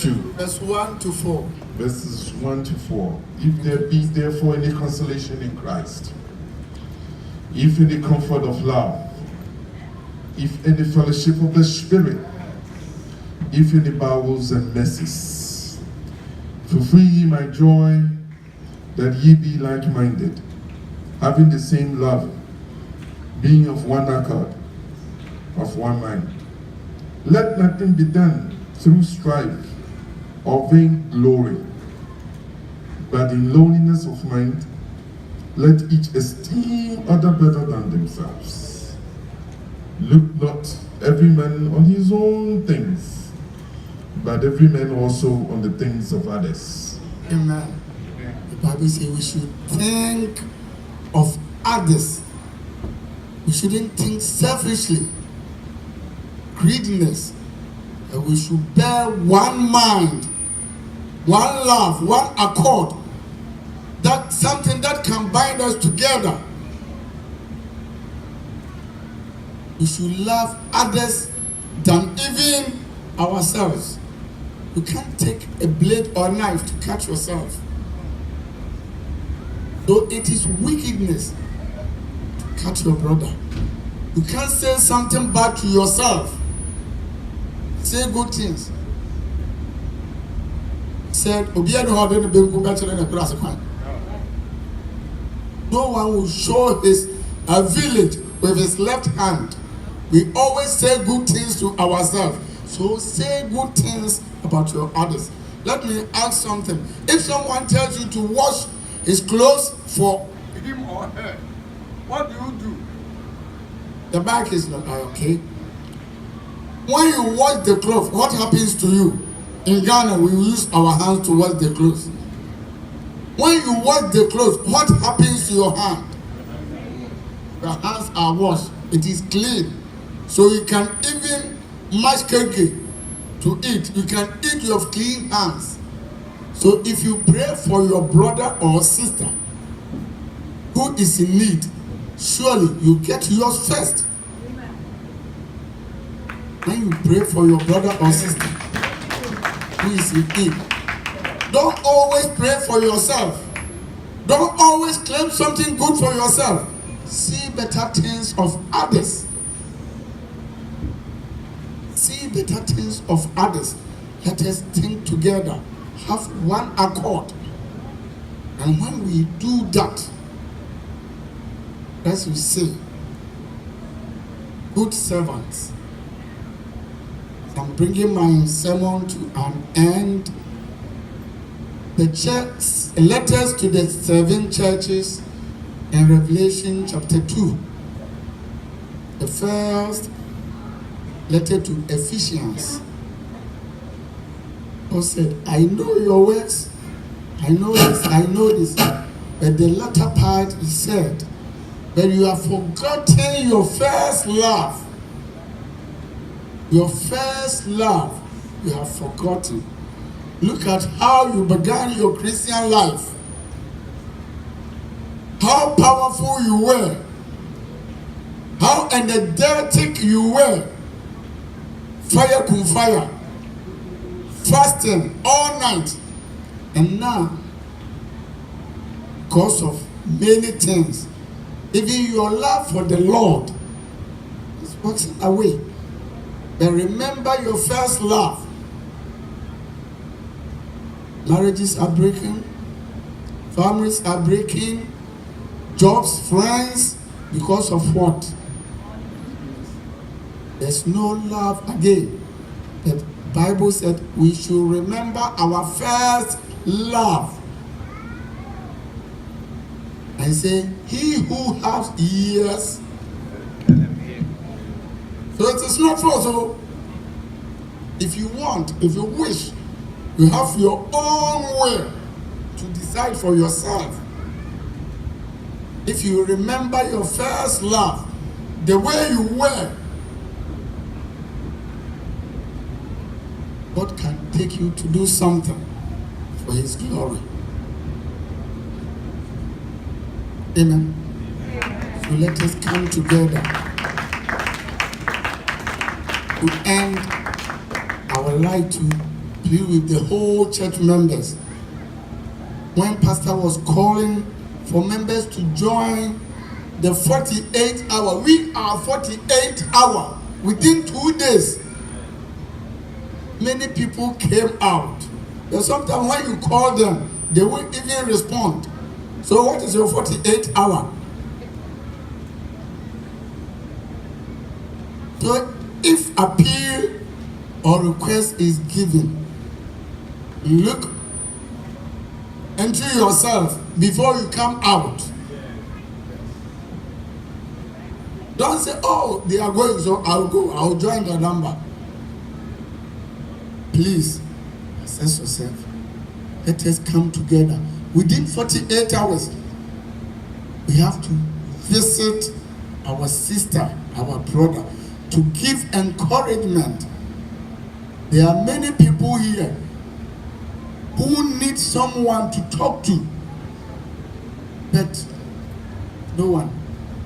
2. Verse 1 to 4. Verses 1 to 4. If there be therefore any consolation in Christ, if any comfort of love, if any fellowship of the Spirit, if any bowels and mercies, fulfill ye my joy, that ye be like-minded, having the same love, being of one accord, of one mind. Let nothing be done through strife or vain glory, but in lowliness of mind, let each esteem other better than themselves. Look not every man on his own things, but every man also on the things of others. Amen. The Bible says we should think of others. We shouldn't think selfishly, greediness. And we should bear one mind, one love, one accord. That's something that can bind us together. We should love others than even ourselves. You can't take a blade or knife to cut yourself. Though it is wickedness to cut your brother. You can't say something bad to yourself. Say good things. Said, no one will show his village with his left hand. We always say good things to ourselves. So say good things about your others. Let me ask something. If someone tells you to wash his clothes for him or her, what do? The back is not okay. When you wash the clothes, what happens to you? In Ghana, we use our hands to wash the clothes. When you wash the clothes, what happens to your hand? Your hands are washed. It is clean. So you can even mash cake to eat. You can eat your clean hands. So if you pray for your brother or sister who is in need, surely you get yours first. When you pray for your brother or sister who is in need, don't always pray for yourself. Don't always claim something good for yourself. See better things of others. See better things of others. Let us think together. Have one accord. And when we do that, as we say, good servants. I'm bringing my sermon to an end. The church, letters to the 7 churches in Revelation chapter 2. The first letter to Ephesians. Paul said, I know your works, I know this. But the latter part he said, but you have forgotten your first love. Your first love, you have forgotten. Look at how you began your Christian life. How powerful you were. How energetic you were. Fire cum fire. Fasting all night. And now, because of many things, even your love for the Lord is walking away. But remember your first love. Marriages are breaking. Families are breaking. Jobs, friends, because of what? There's no love again. The Bible said we should remember our first love. And say, he who has ears. So it is not for so. If you want, if you wish, you have your own way to decide for yourself. If you remember your first love, the way you were, God can take you to do something for his glory. Amen. So let us come together to end our life to plead with the whole church members. When Pastor was calling for members to join the 48 hour, we are 48 hour. Within 2 days, many people came out. But sometimes when you call them, they won't even respond. So what is your 48 hour? So if appeal or request is given, look into yourself before you come out. Don't say, oh, they are going, so I'll go, I'll join the number. Please, assess yourself. Let us come together. Within 48 hours, we have to visit our sister, our brother, to give encouragement. There are many people here who need someone to talk to, but no one.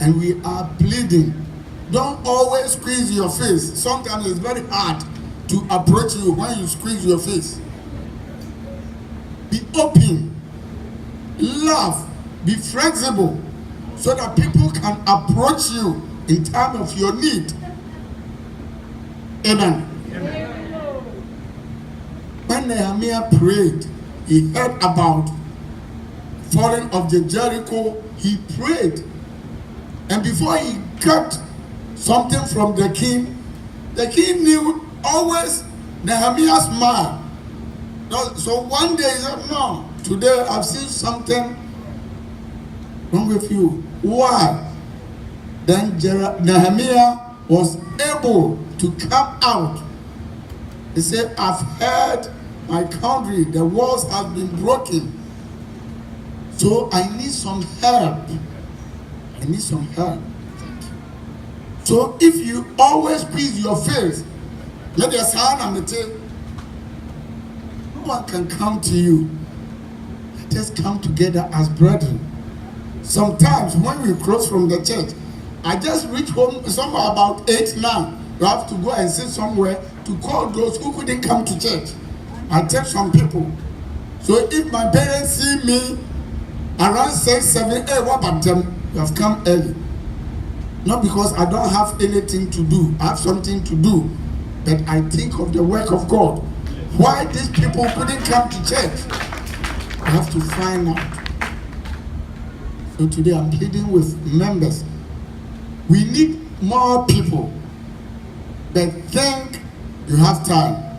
And we are pleading. Don't always squeeze your face. Sometimes it's very hard to approach you when you squeeze your face. Be open, laugh, be flexible, so that people can approach you in time of your need. Amen. When Nehemiah prayed, he heard about falling of the Jericho. He prayed, and before he got something from the king knew always Nehemiah smiled. So one day he said, no, today I've seen something wrong with you. Why? Then Nehemiah was able to come out. He said, I've heard my country, the walls have been broken. So I need some help. I need some help. So if you always squeeze your face, let the sound and the no one can come to you. Let us come together as brethren. Sometimes when we cross from the church, I just reach home somewhere about 8, 9. You have to go and sit somewhere to call those who couldn't come to church. I tell some people. So if my parents see me around 6, 7, hey, what about them? You have come early. Not because I don't have anything to do. I have something to do. But I think of the work of God. Why these people couldn't come to church? I have to find out. So today I'm pleading with members. We need more people. But think you have time.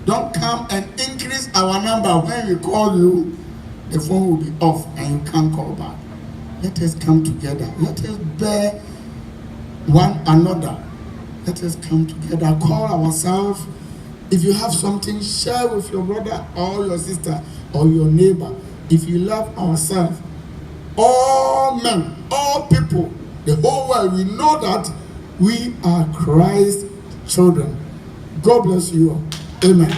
Don't come and increase our number. When we call you, the phone will be off and you can't call back. Let us come together. Let us bear one another. Let us come together. Call ourselves. If you have something, share with your brother or your sister or your neighbor. If you love ourselves, all men, all people, the whole world, we know that we are Christ's children. God bless you all. Amen.